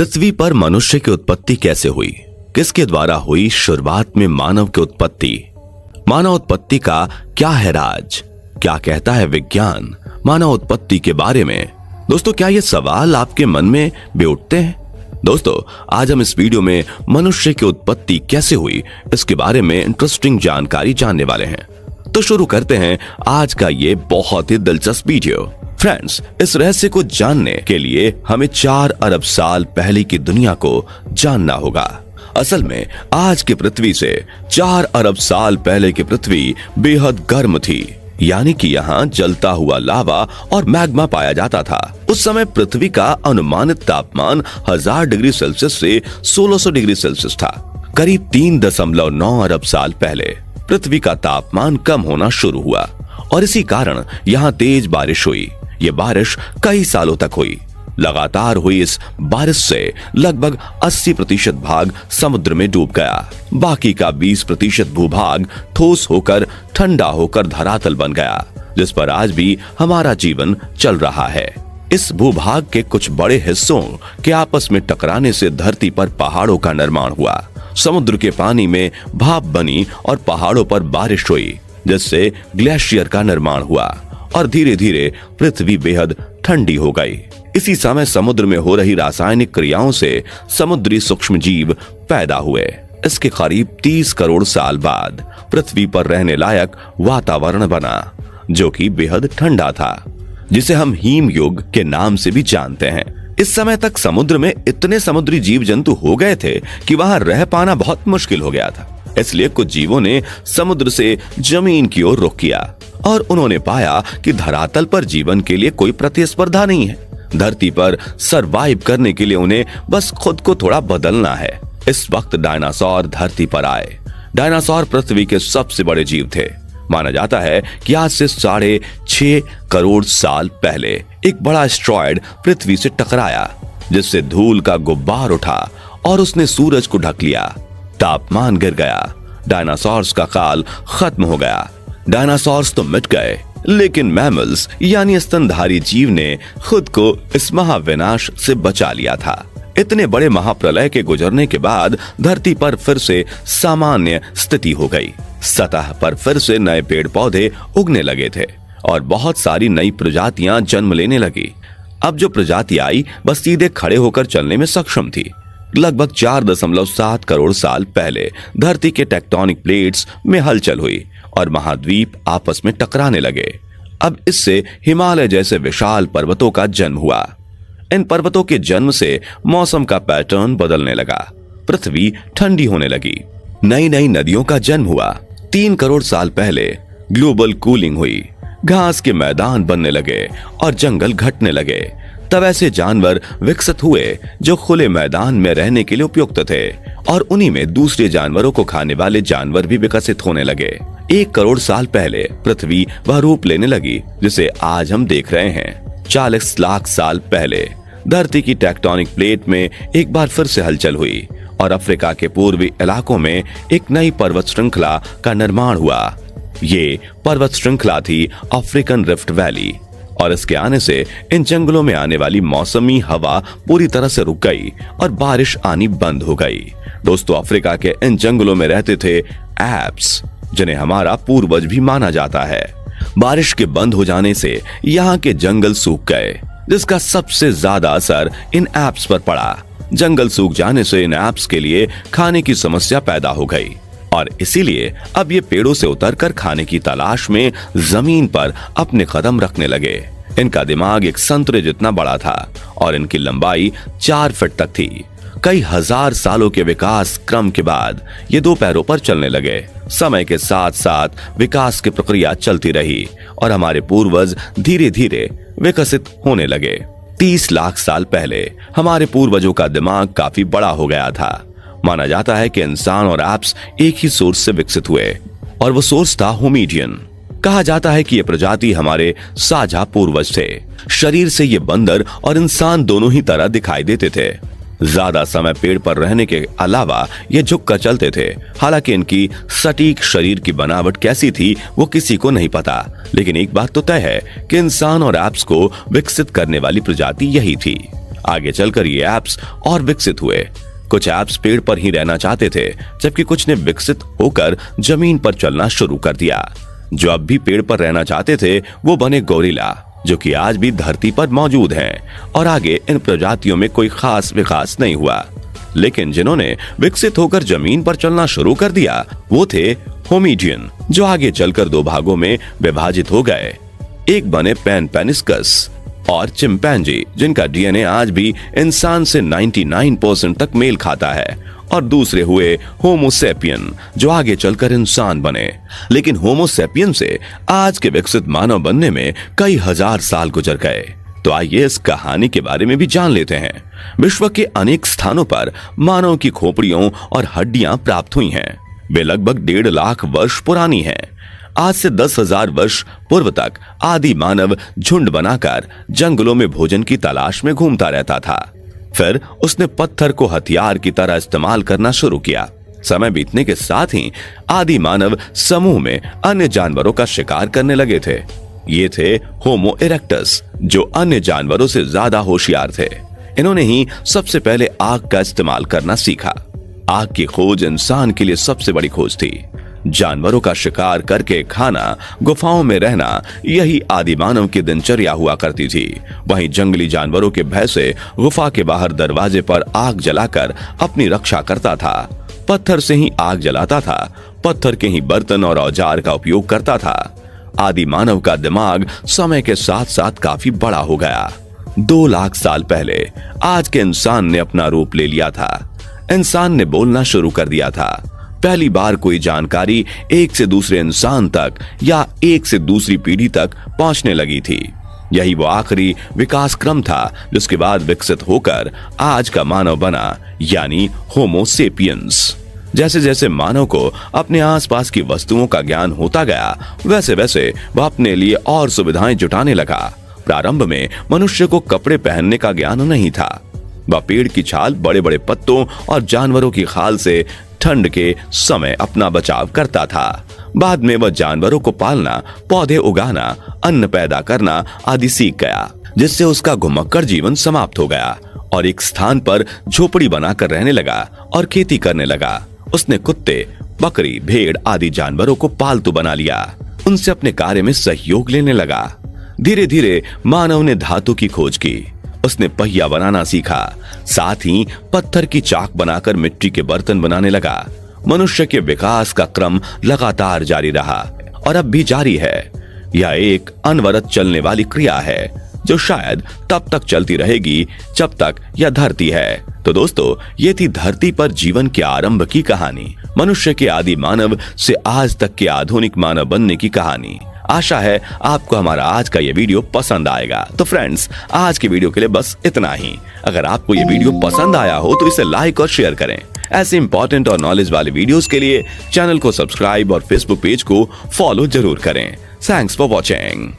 पृथ्वी पर मनुष्य की उत्पत्ति कैसे हुई, किसके द्वारा हुई, शुरुआत में मानव की उत्पत्ति, मानव उत्पत्ति का क्या है राज, क्या कहता है विज्ञान मानव उत्पत्ति के बारे में। दोस्तों, क्या ये सवाल आपके मन में भी उठते हैं? दोस्तों, आज हम इस वीडियो में मनुष्य की उत्पत्ति कैसे हुई इसके बारे में इंटरेस्टिंग जानकारी जानने वाले हैं। तो शुरू करते हैं आज का ये बहुत ही दिलचस्प वीडियो। फ्रेंड्स, इस रहस्य को जानने के लिए हमें 4 अरब साल पहले की दुनिया को जानना होगा। असल में आज की पृथ्वी से 4 अरब साल पहले की पृथ्वी बेहद गर्म थी, यानी कि यहाँ जलता हुआ लावा और मैग्मा पाया जाता था। उस समय पृथ्वी का अनुमानित तापमान 1000 डिग्री सेल्सियस से 1600 डिग्री सेल्सियस था। करीब 3.9 अरब साल पहले पृथ्वी का तापमान कम होना शुरू हुआ और इसी कारण यहाँ तेज बारिश हुई। ये बारिश कई सालों तक हुई। लगातार हुई इस बारिश से लगभग 80% भाग समुद्र में डूब गया। बाकी का 20% भूभाग ठोस होकर ठंडा होकर धरातल बन गया, जिस पर आज भी हमारा जीवन चल रहा है। इस भूभाग के कुछ बड़े हिस्सों के आपस में टकराने से धरती पर पहाड़ों का निर्माण हुआ। समुद्र के पानी में भाप बनी और पहाड़ों पर बारिश हुई, जिससे ग्लेशियर का निर्माण हुआ और धीरे धीरे पृथ्वी बेहद ठंडी हो गई। इसी समय समुद्र में हो रही रासायनिक क्रियाओं से समुद्री सूक्ष्म जीव पैदा हुए। इसके करीब 30 करोड़ साल बाद पृथ्वी पर रहने लायक वातावरण बना, जो कि बेहद ठंडा था, जिसे हम हिम युग के नाम से भी जानते हैं। इस समय तक समुद्र में इतने समुद्री जीव जंतु हो गए थे कि वहां रह पाना बहुत मुश्किल हो गया था। इसलिए कुछ जीवों ने समुद्र से जमीन की ओर रुख किया और उन्होंने पाया कि धरातल पर जीवन के लिए कोई प्रतिस्पर्धा नहीं है। धरती पर सरवाइव करने के लिए उन्हें बस खुद को थोड़ा बदलना है। इस वक्त डायनासोर धरती पर आए। डायनासोर पृथ्वी के सबसे बड़े जीव थे। माना जाता है कि आज से 6.5 करोड़ साल पहले एक बड़ा एस्टेरॉयड पृथ्वी से टकराया, जिससे धूल का गुब्बार उठा और उसने सूरज को ढक लिया। तापमान गिर गया। डायनासोर्स का काल खत्म हो गया। डायनासोर्स तो मिट गए, लेकिन मैमल्स यानी स्तनधारी जीव ने खुद को इस महाविनाश से बचा लिया था। इतने बड़े महाप्रलय के गुजरने के बाद धरती पर फिर से सामान्य स्थिति हो गई। सतह पर फिर से नए पेड़ पौधे उगने लगे थे और बहुत सारी नई प्रजातियां जन्म लेने लगी। अब जो प्रजाति आई बस सीधे खड़े होकर चलने में सक्षम थी। लगभग 4.7 करोड़ साल पहले धरती के टेक्टोनिक प्लेट्स में हलचल हुई और महाद्वीप आपस में टकराने लगे। अब इससे हिमालय जैसे विशाल पर्वतों का जन्म हुआ। इन पर्वतों के जन्म से मौसम का पैटर्न बदलने लगा। पृथ्वी ठंडी होने लगी। नई नई नदियों का जन्म हुआ। 3 करोड़ साल पहले ग्लोबल कूलिंग हुई। घास के मैदान बनने लगे और जंगल घटने लगे। तब ऐसे जानवर विकसित हुए जो खुले मैदान में रहने के लिए उपयुक्त थे और उन्हीं में दूसरे जानवरों को खाने वाले जानवर भी विकसित होने लगे। 1 करोड़ साल पहले पृथ्वी वह रूप लेने लगी जिसे आज हम देख रहे हैं। 40 लाख साल पहले धरती की टेक्टोनिक प्लेट में एक बार फिर से हलचल हुई और अफ्रीका के पूर्वी इलाकों में एक नई पर्वत श्रृंखला का निर्माण हुआ। ये पर्वत श्रृंखला थी अफ्रीकन रिफ्ट वैली और इसके आने से इन जंगलों में आने वाली मौसमी हवा पूरी तरह से रुक गई और बारिश आनी बंद हो गई। दोस्तों, अफ्रीका के इन जंगलों में रहते थे एप्स, जिन्हें हमारा पूर्वज भी माना जाता है। बारिश के बंद हो जाने से यहाँ के जंगल सूख गए, जिसका सबसे ज्यादा असर इन एप्स पर पड़ा। जंगल सूख जाने से इन एप्स के लिए खाने की समस्या पैदा हो गई और इसीलिए अब ये पेड़ों से उतरकर खाने की तलाश में जमीन पर अपने कदम रखने लगे। इनका दिमाग एक संतरे जितना बड़ा था और इनकी लंबाई 4 फीट तक थी। कई हजार सालों के विकास क्रम के बाद ये 2 पैरों पर चलने लगे। समय के साथ साथ विकास की प्रक्रिया चलती रही और हमारे पूर्वज धीरे धीरे विकसित होने लगे। 30 लाख साल पहले हमारे पूर्वजों का दिमाग काफी बड़ा हो गया था। माना जाता है कि इंसान और एप्स एक ही सोर्स से विकसित हुए और वो सोर्स था होमिडियन। कहा जाता है कि ये प्रजाति हमारे साझा पूर्वज थे। शरीर से ये बंदर और इंसान दोनों ही तरह दिखाई देते थे। ज्यादा समय पेड़ पर रहने के अलावा ये झुक कर चलते थे। हालांकि इनकी सटीक शरीर की बनावट कैसी थी वो किसी को नहीं पता, लेकिन एक बात तो तय है कि इंसान और एप्स को विकसित करने वाली प्रजाति यही थी। आगे चलकर ये ऐप्स और विकसित हुए। कुछ ऐप्स पेड़ पर ही रहना चाहते थे, जबकि कुछ ने विकसित होकर जमीन पर चलना शुरू कर दिया। जो अब भी पेड़ पर रहना चाहते थे वो बने गोरिल्ला, जो कि आज भी धरती पर मौजूद हैं, और आगे इन प्रजातियों में कोई खास विकास नहीं हुआ। लेकिन जिन्होंने विकसित होकर जमीन पर चलना शुरू कर दिया वो थे होमिडियन, जो आगे चलकर दो भागों में विभाजित हो गए। एक बने पैनपेनिस्कस और चिंपैंजी, जिनका डीएनए आज भी इंसान से 99% तक मेल खाता है, और दूसरे हुए होमोसेपियन, जो आगे चलकर इंसान बने। लेकिन होमोसेपियन से आज के विकसित मानव बनने में कई हजार साल गुजर गए। तो आइए इस कहानी के बारे में भी जान लेते हैं। विश्व के अनेक स्थानों पर मानव की खोपड़ियों और हड्डियां प्राप्त हुई हैं। वे लगभग 1.5 लाख वर्ष पुरानी हैं। आज से 10,000 वर्ष पूर्व तक आदि मानव झुंड बनाकर जंगलों में भोजन की तलाश में घूमता रहता था। फिर उसने पत्थर को हथियार की तरह इस्तेमाल करना शुरू किया। समय बीतने के साथ ही आदि मानव समूह में अन्य जानवरों का शिकार करने लगे थे। ये थे होमो इरेक्टस, जो अन्य जानवरों से ज्यादा होशियार थे। इन्होंने ही सबसे पहले आग का इस्तेमाल करना सीखा। आग की खोज इंसान के लिए सबसे बड़ी खोज थी। जानवरों का शिकार करके खाना, गुफाओं में रहना, यही आदि मानव की दिनचर्या हुआ करती थी। वहीं जंगली जानवरों के भय से गुफा के बाहर दरवाजे पर आग जलाकर अपनी रक्षा करता था। पत्थर से ही आग जलाता था, पत्थर के ही बर्तन और औजार का उपयोग करता था। आदि मानव का दिमाग समय के साथ साथ काफी बड़ा हो गया। 2 लाख साल पहले आज के इंसान ने अपना रूप ले लिया था। इंसान ने बोलना शुरू कर दिया था। पहली बार कोई जानकारी एक से दूसरे इंसान तक या एक से दूसरी पीढ़ी तक पहुंचने लगी थी। यही वो आखिरी विकास क्रम था जिसके बाद विकसित होकर आज का मानव बना, यानी होमो सेपियंस। जैसे जैसे मानव को अपने आसपास की वस्तुओं का ज्ञान होता गया, वैसे वैसे वह अपने लिए और सुविधाएं जुटाने लगा। प्रारंभ में मनुष्य को कपड़े पहनने का ज्ञान नहीं था। वह पेड़ की छाल, बड़े बड़े पत्तों और जानवरों की खाल से ठंड के समय अपना बचाव करता था। बाद में वह जानवरों को पालना, पौधे उगाना, अन्न पैदा करना आदि सीख गया, जिससे उसका घुमक्कड़ जीवन समाप्त हो गया और एक स्थान पर झोपड़ी बनाकर रहने लगा और खेती करने लगा। उसने कुत्ते, बकरी, भेड़ आदि जानवरों को पालतू बना लिया। उनसे अपने कार्य में सहयोग लेने लगा। धीरे धीरे मानव ने धातु की खोज की। उसने पहिया बनाना सीखा। साथ ही पत्थर की चाक बनाकर मिट्टी के बर्तन बनाने लगा। मनुष्य के विकास का क्रम लगातार जारी रहा और अब भी जारी है। यह एक अनवरत चलने वाली क्रिया है जो शायद तब तक चलती रहेगी जब तक यह धरती है। तो दोस्तों, ये थी धरती पर जीवन के आरंभ की कहानी, मनुष्य के आदि मानव से आज तक के आधुनिक मानव बनने की कहानी। आशा है आपको हमारा आज का ये वीडियो पसंद आएगा। तो फ्रेंड्स, आज की वीडियो के लिए बस इतना ही। अगर आपको ये वीडियो पसंद आया हो तो इसे लाइक और शेयर करें। ऐसे इंपॉर्टेंट और नॉलेज वाले वीडियोस के लिए चैनल को सब्सक्राइब और फेसबुक पेज को फॉलो जरूर करें। Thanks for watching.